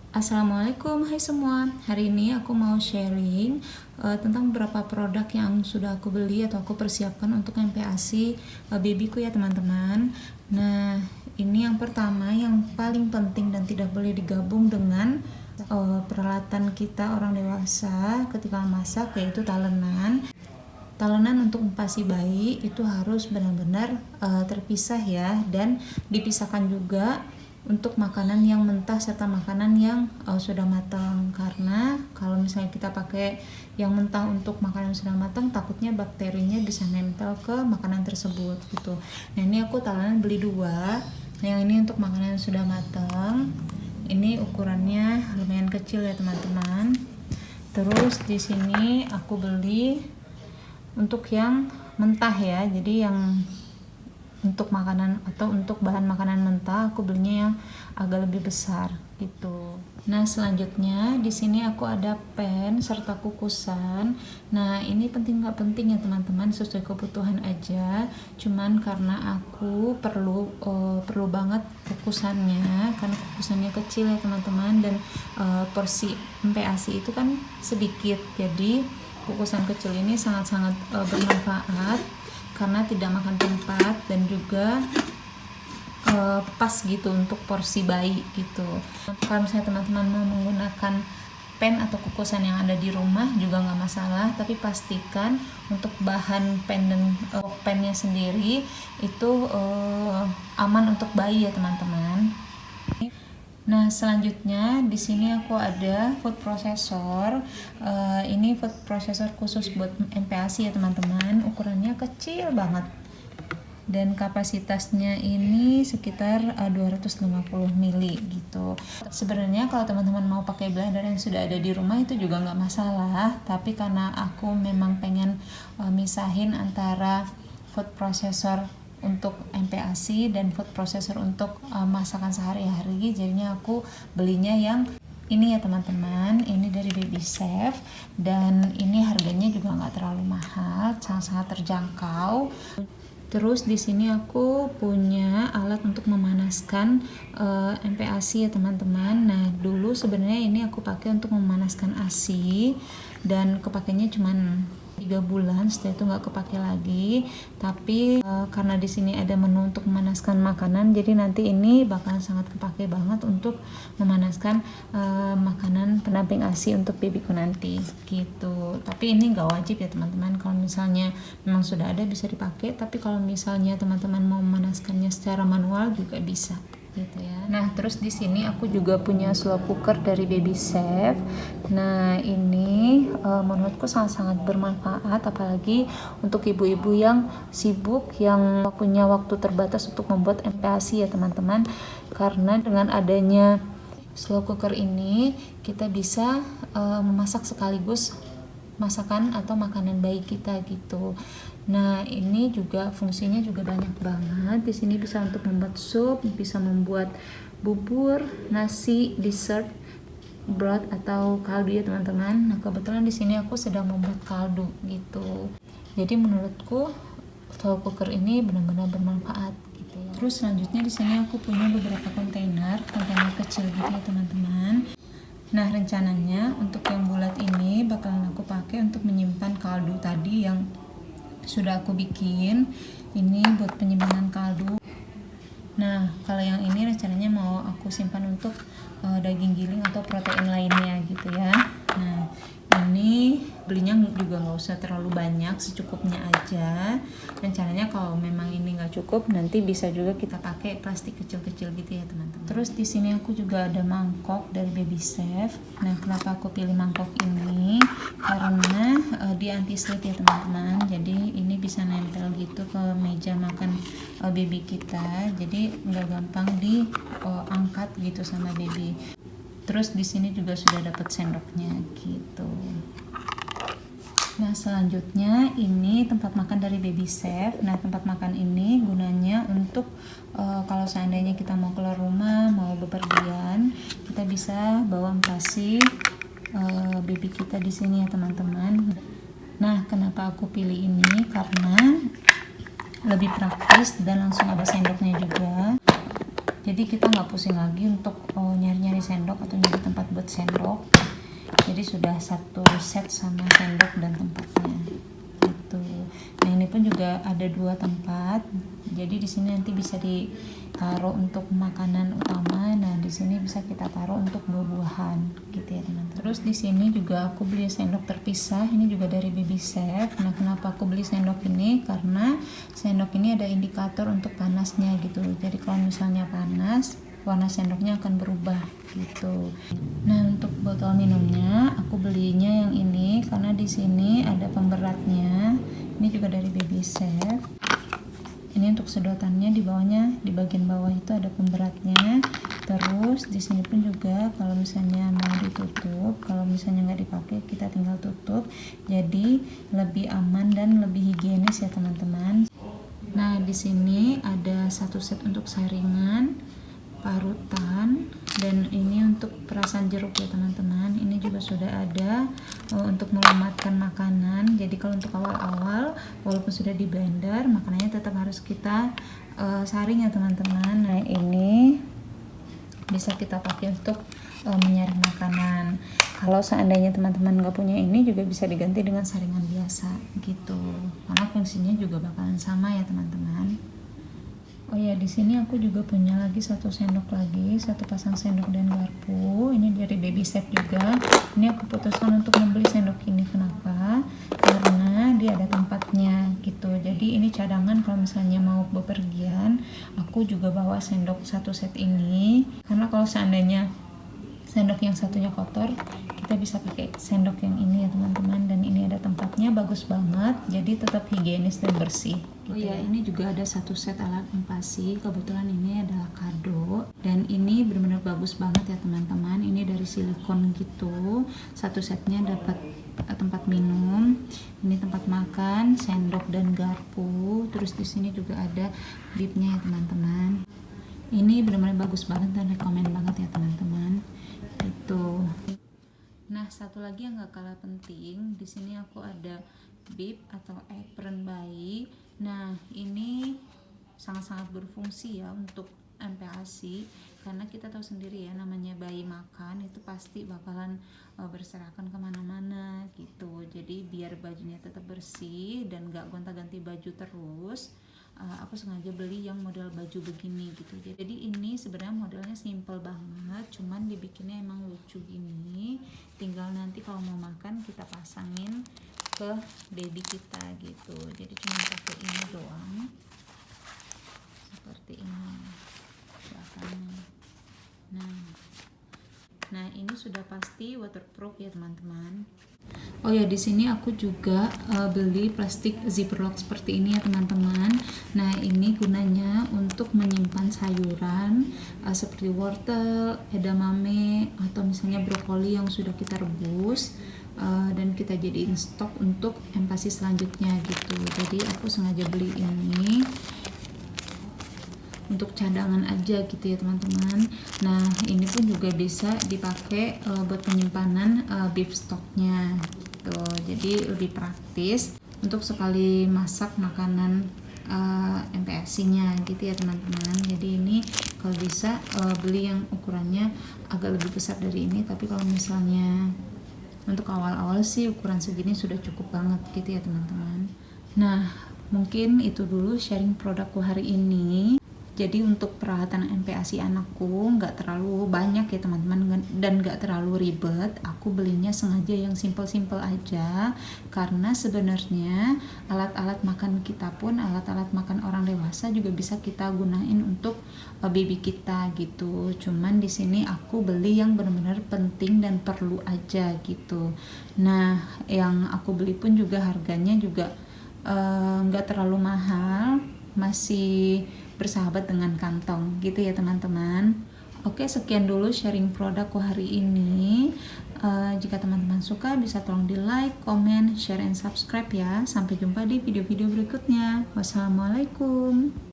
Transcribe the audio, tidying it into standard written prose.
Assalamualaikum, hai semua. Hari ini aku mau sharing tentang beberapa produk yang sudah aku beli atau aku persiapkan untuk MPASI babyku ya teman-teman. Nah, ini yang pertama yang paling penting dan tidak boleh digabung dengan peralatan kita orang dewasa ketika masak, yaitu talenan. Talenan untuk MPASI bayi itu harus benar-benar terpisah ya, dan dipisahkan juga untuk makanan yang mentah serta makanan yang sudah matang, karena kalau misalnya kita pakai yang mentah untuk makanan yang sudah matang, takutnya bakterinya bisa nempel ke makanan tersebut gitu. Nah, ini aku talenan beli dua. Yang ini untuk makanan yang sudah matang, ini ukurannya lumayan kecil ya teman-teman. Terus di sini aku beli untuk yang mentah ya, jadi yang untuk makanan atau untuk bahan makanan mentah aku belinya yang agak lebih besar gitu. Nah, selanjutnya di sini aku ada pen serta kukusan. Nah, ini penting nggak penting ya teman-teman, sesuai kebutuhan aja. Cuman karena aku perlu banget kukusannya, karena kukusannya kecil ya teman-teman, dan porsi MPASI itu kan sedikit. Jadi kukusan kecil ini sangat-sangat bermanfaat karena tidak makan tempat dan juga pas gitu untuk porsi bayi gitu. Kalau misalnya teman-teman mau menggunakan pen atau kukusan yang ada di rumah juga nggak masalah, tapi pastikan untuk bahan pen dan pennya sendiri itu aman untuk bayi ya teman-teman. Nah, selanjutnya di sini aku ada food processor. Ini food processor khusus buat MPASI ya teman-teman. Ukurannya kecil banget. Dan kapasitasnya ini sekitar 250 ml gitu. Sebenarnya kalau teman-teman mau pakai blender yang sudah ada di rumah itu juga nggak masalah. Tapi karena aku memang pengen misahin antara food processor untuk MPASI dan food processor untuk masakan sehari-hari, jadinya aku belinya yang ini ya teman-teman. Ini dari Baby Chef dan ini harganya juga nggak terlalu mahal, sangat-sangat terjangkau. Terus di sini aku punya alat untuk memanaskan MPASI ya teman-teman. Nah, dulu sebenarnya ini aku pakai untuk memanaskan ASI dan kepakainya cuman 3 bulan, setelah itu nggak kepake lagi. Tapi karena di sini ada menu untuk memanaskan makanan, jadi nanti ini bakalan sangat kepake banget untuk memanaskan makanan pendamping ASI untuk babyku nanti gitu. Tapi ini nggak wajib ya teman-teman, kalau misalnya memang sudah ada bisa dipakai, tapi kalau misalnya teman-teman mau memanaskannya secara manual juga bisa gitu ya. Nah, terus di sini aku juga punya slow cooker dari Baby Chef. Nah, ini menurutku sangat-sangat bermanfaat, apalagi untuk ibu-ibu yang sibuk, yang punya waktu terbatas untuk membuat MPASI ya teman-teman. Karena dengan adanya slow cooker ini kita bisa memasak sekaligus masakan atau makanan bayi kita gitu. Nah, ini juga fungsinya juga banyak banget. Di sini bisa untuk membuat sup, bisa membuat bubur, nasi, dessert, broth atau kaldu ya teman-teman. Nah, kebetulan di sini aku sedang membuat kaldu gitu. Jadi menurutku slow cooker ini benar-benar bermanfaat gitu ya. Terus selanjutnya di sini aku punya beberapa kontainer kecil gitu ya teman-teman. Nah, rencananya untuk yang bulat ini bakalan aku pakai untuk menyimpan kaldu tadi yang sudah aku bikin. Ini buat penyimpanan kaldu. Nah, kalau yang ini rencananya mau aku simpan untuk daging giling atau protein lainnya gitu ya. Nah, ini belinya juga nggak usah terlalu banyak, secukupnya aja. Rencananya kalau memang ini nggak cukup, nanti bisa juga kita pakai plastik kecil-kecil gitu ya teman-teman. Terus di sini aku juga ada mangkok dari Baby Chef. Nah, kenapa aku pilih mangkok ini? Karena dia anti slip ya teman-teman. Jadi ini bisa nempel gitu ke meja makan baby kita. Jadi nggak gampang diangkat gitu sama baby. Terus di sini juga sudah dapat sendoknya gitu. Nah, selanjutnya ini tempat makan dari Baby Chef. Nah, tempat makan ini gunanya untuk kalau seandainya kita mau keluar rumah, mau bepergian, kita bisa bawa MPASI baby kita di sini ya teman-teman. Nah, kenapa aku pilih ini? Karena lebih praktis dan langsung ada sendoknya juga. Jadi kita nggak pusing lagi untuk nyari-nyari sendok atau nyari tempat buat sendok. Jadi sudah satu set sama sendok dan tempatnya gitu. Nah ini pun juga ada 2 tempat. Jadi di sini nanti bisa ditaruh untuk makanan utama. Nah di sini bisa kita taruh untuk buah-buahan gitu ya teman-teman. Terus di sini juga aku beli sendok terpisah. Ini juga dari Baby Chef. Nah kenapa aku beli sendok ini? Karena sendok ini ada indikator untuk panasnya gitu. Jadi kalau misalnya panas, warna sendoknya akan berubah gitu. Nah untuk botol minumnya aku belinya yang ini karena di sini ada pemberatnya. Ini juga dari Baby Chef. Ini untuk sedotannya, di bawahnya, di bagian bawah itu ada pemberatnya. Terus di sini pun juga kalau misalnya mau ditutup, kalau misalnya nggak dipakai kita tinggal tutup. Jadi lebih aman dan lebih higienis ya teman-teman. Nah di sini ada satu set untuk saringan, parutan, dan ini untuk perasan jeruk ya teman-teman. Ini juga sudah ada untuk melumatkan makanan. Jadi kalau untuk awal-awal walaupun sudah di blender, makanannya tetap harus kita saring ya teman-teman. Nah ini bisa kita pakai untuk menyaring makanan. Kalau seandainya teman-teman nggak punya ini juga bisa diganti dengan saringan biasa gitu, karena fungsinya juga bakalan sama ya teman-teman. Oh ya, di sini aku juga punya lagi satu sendok lagi, satu pasang sendok dan garpu. Ini dari Baby Chef juga. Ini aku putuskan untuk membeli sendok ini. Kenapa? Karena dia ada tempatnya gitu. Jadi ini cadangan kalau misalnya mau bepergian. Aku juga bawa sendok satu set ini. Karena kalau seandainya sendok yang satunya kotor, kita bisa pakai sendok yang ini ya teman-teman. Dan ini ada tempatnya, bagus banget, jadi tetap higienis dan bersih gitu. Oh iya, ini juga ada satu set alat empasi. Kebetulan ini adalah kado dan ini benar-benar bagus banget ya teman-teman. Ini dari silikon gitu. Satu setnya dapat tempat minum, ini tempat makan, sendok dan garpu. Terus di sini juga ada bibnya ya teman-teman. Ini benar-benar bagus banget dan rekomen banget ya teman-teman. Itu. Nah, satu lagi yang gak kalah penting, di sini aku ada bib atau apron bayi. Nah, ini sangat-sangat berfungsi ya untuk MPASI, karena kita tahu sendiri ya, namanya bayi makan itu pasti bakalan berserakan kemana-mana gitu. Jadi biar bajunya tetap bersih dan gak gonta-ganti baju terus, aku sengaja beli yang model baju begini gitu. Jadi ini sebenarnya modelnya simple banget, cuman dibikinnya emang lucu gini. Tinggal nanti kalau mau makan kita pasangin ke baby kita gitu. Jadi cuma pakai ini doang, seperti ini belakangnya. Nah ini sudah pasti waterproof ya teman-teman. Oh ya, di sini aku juga beli plastik ziplock seperti ini ya teman-teman. Nah ini gunanya untuk menyimpan sayuran seperti wortel, edamame, atau misalnya brokoli yang sudah kita rebus, dan kita jadiin stok untuk empasi selanjutnya gitu. Jadi aku sengaja beli ini untuk cadangan aja gitu ya teman-teman. Nah ini pun juga bisa dipakai buat penyimpanan beef stocknya gitu. Jadi lebih praktis untuk sekali masak makanan MPASI-nya gitu ya teman-teman. Jadi ini kalau bisa beli yang ukurannya agak lebih besar dari ini, tapi kalau misalnya untuk awal-awal sih ukuran segini sudah cukup banget gitu ya teman-teman. Nah mungkin itu dulu sharing produkku hari ini. Jadi untuk peralatan MPASI anakku nggak terlalu banyak ya teman-teman, dan nggak terlalu ribet. Aku belinya sengaja yang simple-simple aja, karena sebenarnya alat-alat makan kita pun, alat-alat makan orang dewasa juga bisa kita gunain untuk baby kita gitu. Cuman di sini aku beli yang benar-benar penting dan perlu aja gitu. Nah yang aku beli pun juga harganya juga nggak terlalu mahal, masih bersahabat dengan kantong gitu ya teman-teman. Oke, sekian dulu sharing produkku hari ini. Jika teman-teman suka bisa tolong di like, comment, share, and subscribe ya. Sampai jumpa di video-video berikutnya. Wassalamualaikum.